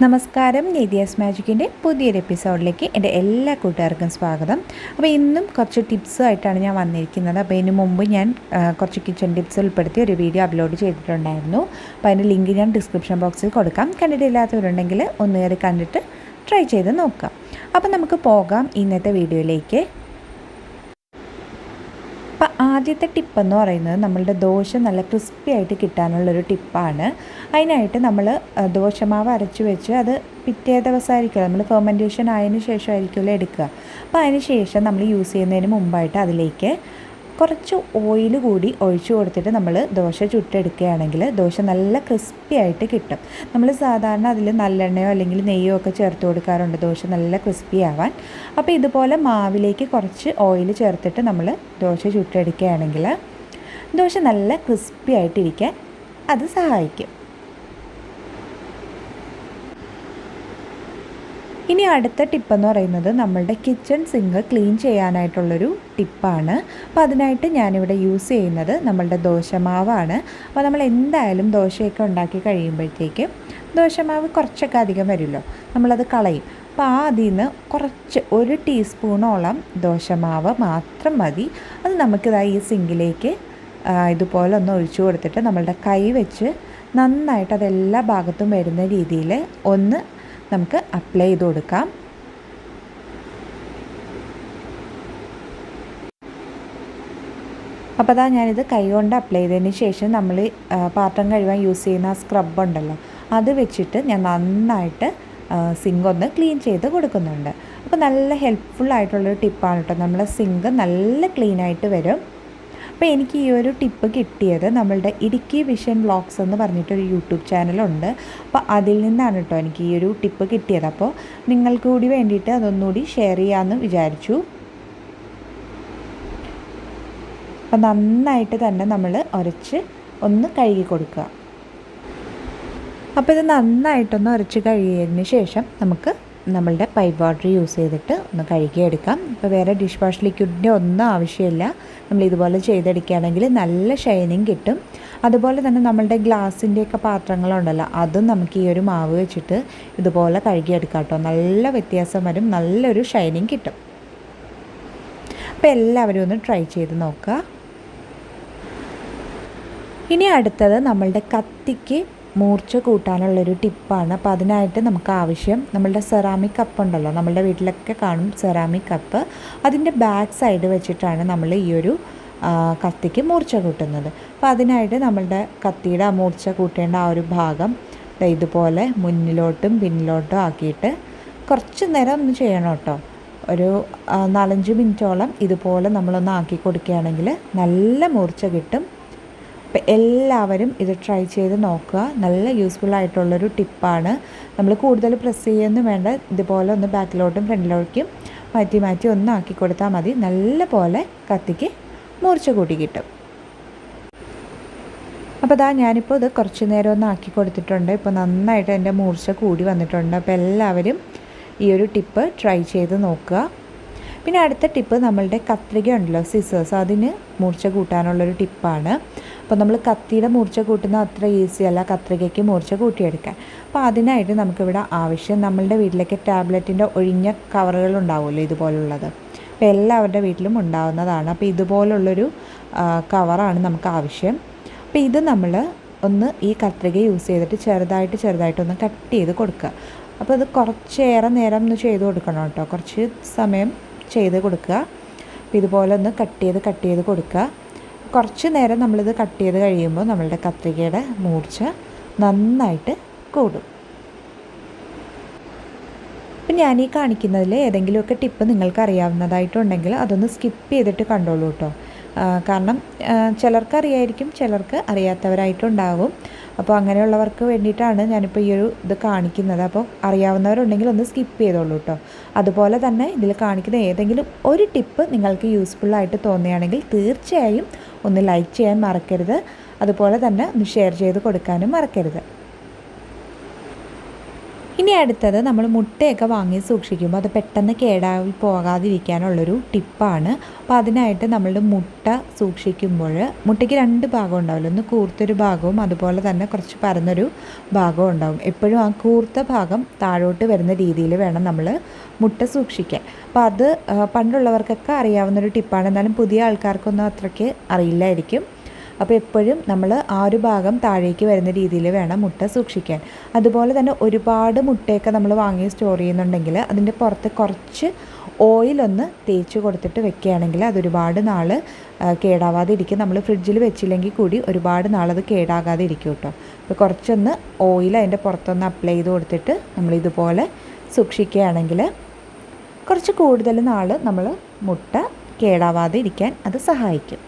നമസ്കാരം, നെഥിയാസ്മാജിക്കിൻ്റെ പുതിയൊരു എപ്പിസോഡിലേക്ക് എൻ്റെ എല്ലാ കൂട്ടുകാർക്കും സ്വാഗതം. അപ്പോൾ ഇന്നും കുറച്ച് ടിപ്സുമായിട്ടാണ് ഞാൻ വന്നിരിക്കുന്നത്. അപ്പോൾ ഇതിന് മുമ്പ് ഞാൻ കുറച്ച് കിച്ചൺ ടിപ്സ് ഉൾപ്പെടുത്തി ഒരു വീഡിയോ അപ്ലോഡ് ചെയ്തിട്ടുണ്ടായിരുന്നു. അപ്പോൾ അതിൻ്റെ ലിങ്ക് ഞാൻ ഡിസ്ക്രിപ്ഷൻ ബോക്സിൽ കൊടുക്കാം. കണ്ടിട്ടില്ലാത്തവരുണ്ടെങ്കിൽ ഒന്ന് കയറി കണ്ടിട്ട് ട്രൈ ചെയ്ത് നോക്കാം. അപ്പോൾ നമുക്ക് പോകാം ഇന്നത്തെ വീഡിയോയിലേക്ക്. അപ്പോൾ ആദ്യത്തെ ടിപ്പെന്ന് പറയുന്നത് നമ്മളുടെ ദോശ നല്ല ക്രിസ്പി ആയിട്ട് കിട്ടാനുള്ളൊരു ടിപ്പാണ്. അതിനായിട്ട് നമ്മൾ ദോശമാവ് അരച്ച് വെച്ച് അത് പിറ്റേ ദിവസമായിരിക്കുമല്ലോ, നമ്മൾ ഫെർമെൻറ്റേഷൻ ആയതിനു ശേഷമായിരിക്കുമല്ലോ എടുക്കുക. അപ്പോൾ അതിന് ശേഷം നമ്മൾ യൂസ് ചെയ്യുന്നതിന് മുമ്പായിട്ട് അതിലേക്ക് കുറച്ച് ഓയിൽ കൂടി ഒഴിച്ചു കൊടുത്തിട്ട് നമ്മൾ ദോശ ചുട്ടെടുക്കുകയാണെങ്കിൽ ദോശ നല്ല ക്രിസ്പി ആയിട്ട് കിട്ടും. നമ്മൾ സാധാരണ അതിൽ നല്ലെണ്ണയോ അല്ലെങ്കിൽ നെയ്യോ ഒക്കെ ചേർത്ത് കൊടുക്കാറുണ്ട് ദോശ നല്ല ക്രിസ്പി ആവാൻ. അപ്പോൾ ഇതുപോലെ മാവിലേക്ക് കുറച്ച് ഓയിൽ ചേർത്തിട്ട് നമ്മൾ ദോശ ചുട്ടെടുക്കുകയാണെങ്കിൽ ദോശ നല്ല ക്രിസ്പി ആയിട്ടിരിക്കാൻ അത് സഹായിക്കും. ഇനി അടുത്ത ടിപ്പെന്ന് പറയുന്നത് നമ്മളുടെ കിച്ചൺ സിങ്ക് ക്ലീൻ ചെയ്യാനായിട്ടുള്ളൊരു ടിപ്പാണ്. അപ്പോൾ അതിനായിട്ട് ഞാനിവിടെ യൂസ് ചെയ്യുന്നത് നമ്മളുടെ ദോശമാവാണ്. അപ്പോൾ നമ്മൾ എന്തായാലും ദോശയൊക്കെ ഉണ്ടാക്കി കഴിയുമ്പോഴത്തേക്കും ദോശമാവ് കുറച്ചൊക്കെ അധികം വരുമല്ലോ, നമ്മളത് കളയും. അപ്പോൾ അതിൽ നിന്ന് കുറച്ച് 1 ടീസ്പൂണോളം ദോശമാവ് മാത്രം മതി. അത് നമുക്കിതായി ഈ സിങ്കിലേക്ക് ഇതുപോലെ ഒന്ന് ഒഴിച്ചു കൊടുത്തിട്ട് നമ്മളുടെ കൈ വെച്ച് നന്നായിട്ട് അതെല്ലാ ഭാഗത്തും വരുന്ന രീതിയിൽ ഒന്ന് നമുക്ക് അപ്ലൈ ചെയ്ത് കൊടുക്കാം. അപ്പോൾ അതാ ഞാനിത് കൈ കൊണ്ട് അപ്ലൈ ചെയ്തതിന് ശേഷം നമ്മൾ പാത്രം കഴുകാൻ യൂസ് ചെയ്യുന്ന ആ സ്ക്രബ് ഉണ്ടല്ലോ, അത് വെച്ചിട്ട് ഞാൻ നന്നായിട്ട് സിങ്ക് ഒന്ന് ക്ലീൻ ചെയ്ത് കൊടുക്കുന്നുണ്ട്. അപ്പോൾ നല്ല ഹെൽപ്ഫുള്ളായിട്ടുള്ളൊരു ടിപ്പാണ് കേട്ടോ. നമ്മളെ സിങ്ക് നല്ല ക്ലീനായിട്ട് വരും. അപ്പോൾ എനിക്ക് ഈ ഒരു ടിപ്പ് കിട്ടിയത് നമ്മളുടെ ഇടുക്കി വിഷൻ വ്ളോഗ്സ് എന്ന് പറഞ്ഞിട്ടൊരു യൂട്യൂബ് ചാനലുണ്ട്. അപ്പോൾ അതിൽ നിന്നാണ് കേട്ടോ എനിക്ക് ഈ ഒരു ടിപ്പ് കിട്ടിയത്. അപ്പോൾ നിങ്ങൾക്ക് കൂടി വേണ്ടിയിട്ട് അതൊന്നുകൂടി ഷെയർ ചെയ്യാമെന്ന് വിചാരിച്ചു. അപ്പോൾ നന്നായിട്ട് തന്നെ നമ്മൾ ഉരച്ച് ഒന്ന് കഴുകി കൊടുക്കുക. അപ്പോൾ ഇത് നന്നായിട്ടൊന്ന് ഉരച്ച് കഴുകിയതിന് ശേഷം നമുക്ക് നമ്മളുടെ പൈപ്പ് വാട്ടർ യൂസ് ചെയ്തിട്ട് ഒന്ന് കഴുകിയെടുക്കാം. ഇപ്പോൾ വേറെ ഡിഷ് വാഷ് ലിക്വിഡിൻ്റെ ഒന്നും ആവശ്യമില്ല. നമ്മൾ ഇതുപോലെ ചെയ്തെടുക്കുകയാണെങ്കിൽ നല്ല ഷൈനിങ് കിട്ടും. അതുപോലെ തന്നെ നമ്മളുടെ ഗ്ലാസിൻ്റെയൊക്കെ പാത്രങ്ങളുണ്ടല്ലോ, അതും നമുക്ക് ഈ ഒരു മാവ് വെച്ചിട്ട് ഇതുപോലെ കഴുകിയെടുക്കാം കേട്ടോ. നല്ല വ്യത്യാസം വരും, നല്ലൊരു ഷൈനിങ് കിട്ടും. അപ്പോൾ എല്ലാവരും ഒന്ന് ട്രൈ ചെയ്ത് നോക്കുക. ഇനി അടുത്തത് നമ്മളുടെ കത്തിക്ക് മൂർച്ച കൂട്ടാനുള്ളൊരു ടിപ്പാണ്. അപ്പോൾ അതിനായിട്ട് നമുക്ക് ആവശ്യം നമ്മളുടെ സെറാമിക് കപ്പ് ഉണ്ടല്ലോ, നമ്മളുടെ വീട്ടിലൊക്കെ കാണും സെറാമിക് കപ്പ്. അതിൻ്റെ ബാക്ക് സൈഡ് വെച്ചിട്ടാണ് നമ്മൾ ഈ ഒരു കത്തിക്ക് മൂർച്ച കൂട്ടുന്നത്. അപ്പോൾ അതിനായിട്ട് നമ്മളുടെ കത്തിയുടെ ആ മൂർച്ച കൂട്ടേണ്ട ആ ഒരു ഭാഗം ഇതുപോലെ മുന്നിലോട്ടും പിന്നിലോട്ടും ആക്കിയിട്ട് കുറച്ച് നേരം ഒന്ന് ചെയ്യണം കേട്ടോ. ഒരു 4-5 മിനിറ്റോളം ഇതുപോലെ നമ്മളൊന്ന് ആക്കി കൊടുക്കുകയാണെങ്കിൽ നല്ല മൂർച്ച കിട്ടും. അപ്പോൾ എല്ലാവരും ഇത് ട്രൈ ചെയ്ത് നോക്കുക. നല്ല യൂസ്ഫുൾ ആയിട്ടുള്ളൊരു ടിപ്പാണ്. നമ്മൾ കൂടുതൽ പ്രസ് ചെയ്യുകയൊന്നും വേണ്ട, ഇതുപോലെ ഒന്ന് ബാക്കിലോട്ടും ഫ്രണ്ടിലോട്ടും മാറ്റി മാറ്റി ഒന്ന് ആക്കി കൊടുത്താൽ മതി. നല്ല പോലെ കത്തിക്ക് മൂർച്ച കൂട്ടി കിട്ടും. അപ്പോൾ അതാ ഞാനിപ്പോൾ ഇത് കുറച്ച് നേരം ഒന്ന് ആക്കി കൊടുത്തിട്ടുണ്ട്. ഇപ്പോൾ നന്നായിട്ട് എൻ്റെ മൂർച്ച കൂടി വന്നിട്ടുണ്ട്. അപ്പോൾ എല്ലാവരും ഈ ഒരു ടിപ്പ് ട്രൈ ചെയ്ത് നോക്കുക. പിന്നെ അടുത്ത ടിപ്പ് നമ്മളുടെ കത്രിക ഉണ്ടല്ലോ, സിസേഴ്സ്, അതിന് മൂർച്ച കൂട്ടാനുള്ളൊരു ടിപ്പാണ്. അപ്പോൾ നമ്മൾ കത്തിയുടെ മൂർച്ച കൂട്ടുന്ന അത്ര ഈസി അല്ല കത്രികയ്ക്ക് മൂർച്ച കൂട്ടിയെടുക്കാൻ. അപ്പോൾ അതിനായിട്ട് നമുക്കിവിടെ ആവശ്യം നമ്മളുടെ വീട്ടിലേക്ക് ടാബ്ലറ്റിൻ്റെ ഒഴിഞ്ഞ കവറുകൾ ഉണ്ടാവുമല്ലോ, ഇതുപോലുള്ളത്. അപ്പോൾ എല്ലാവരുടെ വീട്ടിലും ഉണ്ടാവുന്നതാണ്. അപ്പോൾ ഇതുപോലുള്ളൊരു കവറാണ് നമുക്ക് ആവശ്യം. അപ്പോൾ ഇത് നമ്മൾ ഒന്ന് ഈ കത്രിക യൂസ് ചെയ്തിട്ട് ചെറുതായിട്ടൊന്ന് കട്ട് ചെയ്ത് കൊടുക്കുക. അപ്പോൾ അത് കുറച്ചേറെ നേരം ഒന്ന് ചെയ്ത് കൊടുക്കണം കേട്ടോ, കുറച്ച് സമയം ചെയ്ത് കൊടുക്കുക. അപ്പോൾ ഇതുപോലെ ഒന്ന് കട്ട് ചെയ്ത് കൊടുക്കുക. കുറച്ച് നേരം നമ്മളിത് കട്ട് ചെയ്ത് കഴിയുമ്പോൾ നമ്മളുടെ കത്രികയുടെ മൂർച്ച നന്നായിട്ട് കൂടും. അപ്പം ഞാനീ കാണിക്കുന്നതിൽ ഏതെങ്കിലുമൊക്കെ ടിപ്പ് നിങ്ങൾക്ക് അറിയാവുന്നതായിട്ടുണ്ടെങ്കിൽ അതൊന്ന് സ്കിപ്പ് ചെയ്തിട്ട് കണ്ടോളൂ കേട്ടോ. കാരണം ചിലർക്ക് അറിയായിരിക്കും, ചിലർക്ക് അറിയാത്തവരായിട്ടുണ്ടാകും. അപ്പോൾ അങ്ങനെയുള്ളവർക്ക് വേണ്ടിയിട്ടാണ് ഞാനിപ്പോൾ ഈ ഒരു ഇത് കാണിക്കുന്നത്. അപ്പോൾ അറിയാവുന്നവരുണ്ടെങ്കിൽ ഒന്ന് സ്കിപ്പ് ചെയ്തോളൂ കേട്ടോ. അതുപോലെ തന്നെ ഇതിൽ കാണിക്കുന്ന ഏതെങ്കിലും ഒരു ടിപ്പ് നിങ്ങൾക്ക് യൂസ്ഫുള്ളായിട്ട് തോന്നുകയാണെങ്കിൽ തീർച്ചയായും ഒന്ന് ലൈക്ക് ചെയ്യാൻ മറക്കരുത്. അതുപോലെ തന്നെ ഒന്ന് ഷെയർ ചെയ്ത് കൊടുക്കാനും മറക്കരുത്. ഇനി അടുത്തത് നമ്മൾ മുട്ടയൊക്കെ വാങ്ങി സൂക്ഷിക്കുമ്പോൾ അത് പെട്ടെന്ന് കേടായി പോകാതിരിക്കാനുള്ളൊരു ടിപ്പാണ്. അപ്പോൾ അതിനായിട്ട് നമ്മളുടെ മുട്ട സൂക്ഷിക്കുമ്പോൾ മുട്ടയ്ക്ക് 2 ഭാഗം ഉണ്ടാവില്ല, ഒന്ന് കൂർത്തൊരു ഭാഗവും അതുപോലെ തന്നെ കുറച്ച് പരന്നൊരു ഭാഗവും ഉണ്ടാവും. എപ്പോഴും ആ കൂർത്ത ഭാഗം താഴോട്ട് വരുന്ന രീതിയിൽ വേണം നമ്മൾ മുട്ട സൂക്ഷിക്കാൻ. അപ്പോൾ അത് പണ്ടുള്ളവർക്കൊക്കെ അറിയാവുന്നൊരു ടിപ്പാണ്, എന്നാലും പുതിയ ആൾക്കാർക്കൊന്നും അത്രയ്ക്ക് അറിയില്ലായിരിക്കും. അപ്പോൾ എപ്പോഴും നമ്മൾ ആ ഒരു ഭാഗം താഴേക്ക് വരുന്ന രീതിയിൽ വേണം മുട്ട സൂക്ഷിക്കാൻ. അതുപോലെ തന്നെ ഒരുപാട് മുട്ടയൊക്കെ നമ്മൾ വാങ്ങി സ്റ്റോർ ചെയ്യുന്നുണ്ടെങ്കിൽ അതിൻ്റെ പുറത്ത് കുറച്ച് ഓയിലൊന്ന് തേച്ച് കൊടുത്തിട്ട് വെക്കുകയാണെങ്കിൽ അതൊരുപാട് നാൾ കേടാവാതെ ഇരിക്കും. നമ്മൾ ഫ്രിഡ്ജിൽ വെച്ചില്ലെങ്കിൽ കൂടി ഒരുപാട് നാളത് കേടാകാതെ ഇരിക്കും കേട്ടോ. അപ്പോൾ കുറച്ചൊന്ന് ഓയിൽ അതിൻ്റെ പുറത്തൊന്ന് അപ്ലൈ ചെയ്ത് കൊടുത്തിട്ട് നമ്മളിതുപോലെ സൂക്ഷിക്കുകയാണെങ്കിൽ കുറച്ച് കൂടുതൽ നാൾ നമ്മൾ മുട്ട കേടാവാതെ ഇരിക്കാൻ അത് സഹായിക്കും.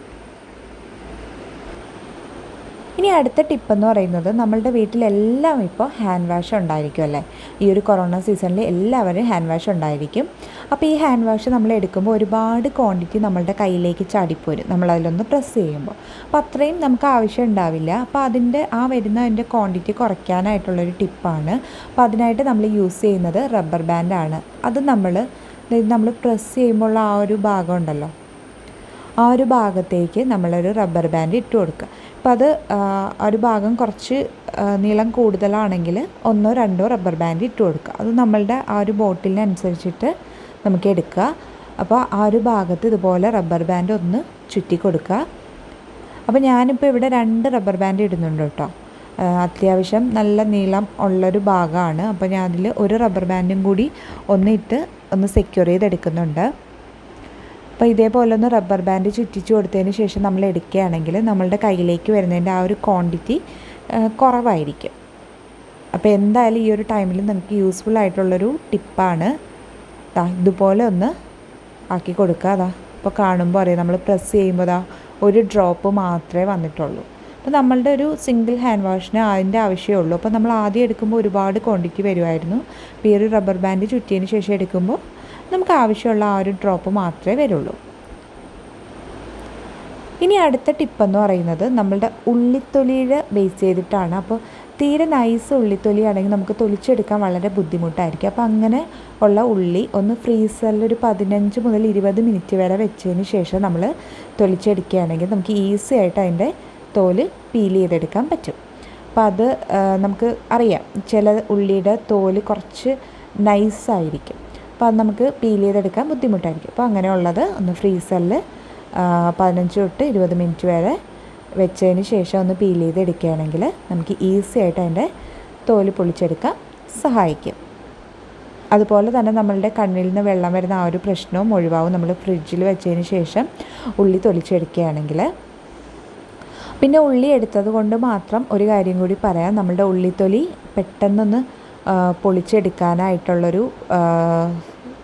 ഇനി അടുത്ത ടിപ്പെന്ന് പറയുന്നത്, നമ്മളുടെ വീട്ടിലെല്ലാം ഇപ്പോൾ ഹാൻഡ് വാഷ് ഉണ്ടായിരിക്കും അല്ലേ. ഈ ഒരു കൊറോണ സീസണിൽ എല്ലാവരും ഹാൻഡ് വാഷ് ഉണ്ടായിരിക്കും. അപ്പോൾ ഈ ഹാൻഡ് വാഷ് നമ്മൾ എടുക്കുമ്പോൾ ഒരുപാട് ക്വാണ്ടിറ്റി നമ്മളുടെ കയ്യിലേക്ക് ചാടിപ്പോരും നമ്മളതിലൊന്ന് പ്രസ് ചെയ്യുമ്പോൾ. അപ്പോൾ അത്രയും നമുക്ക് ആവശ്യം ഉണ്ടാവില്ല. അപ്പോൾ അതിൻ്റെ ക്വാണ്ടിറ്റി കുറയ്ക്കാനായിട്ടുള്ളൊരു ടിപ്പാണ്. അപ്പോൾ അതിനായിട്ട് നമ്മൾ യൂസ് ചെയ്യുന്നത് റബ്ബർ ബാൻഡാണ്. അത് നമ്മൾ പ്രസ് ചെയ്യുമ്പോൾ ആ ഒരു ഭാഗം ഉണ്ടല്ലോ, ആ ഒരു ഭാഗത്തേക്ക് നമ്മളൊരു റബ്ബർ ബാൻഡ് ഇട്ട് കൊടുക്കുക. അപ്പോൾ അത് ഒരു ഭാഗം കുറച്ച് നീളം കൂടുതലാണെങ്കിൽ 1 or 2 റബ്ബർ ബാൻഡ് ഇട്ട് കൊടുക്കുക. അത് നമ്മളുടെ ആ ഒരു ബോട്ടിലിനനുസരിച്ചിട്ട് നമുക്ക് എടുക്കുക. അപ്പോൾ ആ ഒരു ഭാഗത്ത് ഇതുപോലെ റബ്ബർ ബാൻഡ് ഒന്ന് ചുറ്റി കൊടുക്കുക. അപ്പോൾ ഞാനിപ്പോൾ ഇവിടെ 2 റബ്ബർ ബാൻഡ് ഇടുന്നുണ്ട് കേട്ടോ. അത്യാവശ്യം നല്ല നീളം ഉള്ളൊരു ഭാഗമാണ്. അപ്പോൾ ഞാൻ അതിൽ ഒരു റബ്ബർ ബാൻഡും കൂടി ഒന്ന് സെക്യൂർ ചെയ്തെടുക്കുന്നുണ്ട്. അപ്പോൾ ഇതേപോലെ ഒന്ന് റബ്ബർ ബാൻഡ് ചുറ്റിച്ച് കൊടുത്തതിന് ശേഷം നമ്മൾ എടുക്കുകയാണെങ്കിൽ നമ്മളുടെ കയ്യിലേക്ക് വരുന്നതിൻ്റെ ആ ഒരു ക്വാണ്ടിറ്റി കുറവായിരിക്കും. അപ്പോൾ എന്തായാലും ഈ ഒരു ടൈമിൽ നമുക്ക് യൂസ്ഫുൾ ആയിട്ടുള്ളൊരു ടിപ്പാണ്. ഇതുപോലെ ഒന്ന് ആക്കി കൊടുക്കുക. അപ്പോൾ കാണുമ്പോൾ അറിയാം, നമ്മൾ പ്രസ് ചെയ്യുമ്പോൾ ഒരു ഡ്രോപ്പ് മാത്രമേ വന്നിട്ടുള്ളൂ. അപ്പോൾ നമ്മളുടെ ഒരു സിംഗിൾ ഹാൻഡ് വാഷിന് അതിൻ്റെ ആവശ്യമേ ഉള്ളൂ. അപ്പോൾ നമ്മൾ ആദ്യം എടുക്കുമ്പോൾ ഒരുപാട് ക്വാണ്ടിറ്റി വരുമായിരുന്നു. അപ്പോൾ ഈ ഒരു റബ്ബർ ബാൻഡ് ചുറ്റിയതിന് ശേഷം എടുക്കുമ്പോൾ നമുക്ക് ആവശ്യമുള്ള ആ ഒരു ഡ്രോപ്പ് മാത്രമേ വരുള്ളൂ. ഇനി അടുത്ത ടിപ്പെന്ന് പറയുന്നത് നമ്മളുടെ ഉള്ളിത്തൊലിയുടെ ബേസ് ചെയ്തിട്ടാണ്. അപ്പോൾ തീരെ നൈസ് ഉള്ളിത്തൊലിയാണെങ്കിൽ നമുക്ക് തൊലിച്ചെടുക്കാൻ വളരെ ബുദ്ധിമുട്ടായിരിക്കും. അപ്പോൾ അങ്ങനെ ഉള്ള ഉള്ളി ഒന്ന് ഫ്രീസറിൽ ഒരു 15 മുതൽ 20 മിനിറ്റ് വരെ വെച്ചതിന് ശേഷം നമ്മൾ തൊലിച്ചെടുക്കുകയാണെങ്കിൽ നമുക്ക് ഈസി ആയിട്ട് അതിൻ്റെ തോല് പീൽ ചെയ്തെടുക്കാൻ പറ്റും. അപ്പോൾ അത് നമുക്ക് അറിയാം, ചില ഉള്ളിയുടെ തോല് കുറച്ച് നൈസായിരിക്കും. അപ്പോൾ അത് നമുക്ക് പീൽ ചെയ്തെടുക്കാൻ ബുദ്ധിമുട്ടായിരിക്കും. അപ്പോൾ അങ്ങനെയുള്ളത് ഒന്ന് ഫ്രീസറിൽ 15 തൊട്ട് 20 മിനിറ്റ് വരെ വെച്ചതിന് ശേഷം ഒന്ന് പീൽ ചെയ്തെടുക്കുകയാണെങ്കിൽ നമുക്ക് ഈസി ആയിട്ട് അതിൻ്റെ തോല് പൊളിച്ചെടുക്കാൻ സഹായിക്കും. അതുപോലെ തന്നെ നമ്മളുടെ കണ്ണിൽ നിന്ന് വെള്ളം വരുന്ന ആ ഒരു പ്രശ്നവും ഒഴിവാവും നമ്മൾ ഫ്രിഡ്ജിൽ വെച്ചതിന് ശേഷം ഉള്ളി തൊലിച്ചെടുക്കുകയാണെങ്കിൽ. പിന്നെ ഉള്ളി എടുത്തത് കൊണ്ട് മാത്രം ഒരു കാര്യം കൂടി പറയാം, നമ്മളുടെ ഉള്ളിത്തൊലി പെട്ടെന്നൊന്ന് പൊളിച്ചെടുക്കാനായിട്ടുള്ളൊരു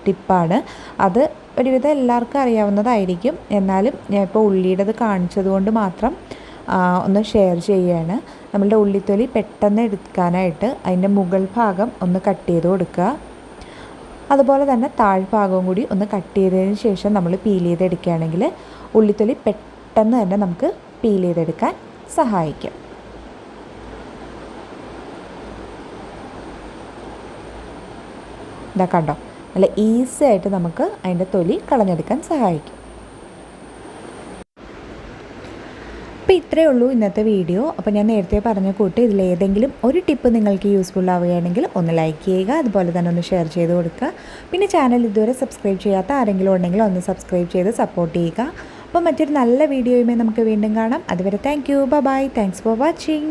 ടിപ്പാണ്. അത് ഒരുവിധം എല്ലാവർക്കും അറിയാവുന്നതായിരിക്കും, എന്നാലും ഞാൻ ഇപ്പോൾ ഉള്ളിയുടേത് കാണിച്ചത് കൊണ്ട് മാത്രം ഒന്ന് ഷെയർ ചെയ്യുകയാണ്. നമ്മളുടെ ഉള്ളിത്തൊലി പെട്ടെന്ന് എടുക്കാനായിട്ട് അതിൻ്റെ മുകൾ ഭാഗം ഒന്ന് കട്ട് ചെയ്ത് കൊടുക്കുക. അതുപോലെ തന്നെ താഴ്ഭാഗവും കൂടി ഒന്ന് കട്ട് ചെയ്തതിന് ശേഷം നമ്മൾ പീൽ ചെയ്തെടുക്കുകയാണെങ്കിൽ ഉള്ളിത്തൊലി പെട്ടെന്ന് തന്നെ നമുക്ക് പീൽ ചെയ്തെടുക്കാൻ സഹായിക്കും. ഇതാ കണ്ടോ, നല്ല ഈസി ആയിട്ട് നമുക്ക് അതിൻ്റെ തൊലി കളഞ്ഞെടുക്കാൻ സഹായിക്കും. അപ്പോൾ ഇത്രയേ ഉള്ളൂ ഇന്നത്തെ വീഡിയോ. അപ്പോൾ ഞാൻ നേരത്തെ പറഞ്ഞ കൂട്ട് ഇതിലേതെങ്കിലും ഒരു ടിപ്പ് നിങ്ങൾക്ക് യൂസ്ഫുൾ ആവുകയാണെങ്കിൽ ഒന്ന് ലൈക്ക് ചെയ്യുക, അതുപോലെ തന്നെ ഒന്ന് ഷെയർ ചെയ്ത് കൊടുക്കുക. പിന്നെ ചാനൽ ഇതുവരെ സബ്സ്ക്രൈബ് ചെയ്യാത്ത ആരെങ്കിലും ഉണ്ടെങ്കിൽ ഒന്ന് സബ്സ്ക്രൈബ് ചെയ്ത് സപ്പോർട്ട് ചെയ്യുക. അപ്പോൾ മറ്റൊരു നല്ല വീഡിയോയുമായി നമുക്ക് വീണ്ടും കാണാം. അതുവരെ thank you, bye, thanks for watching.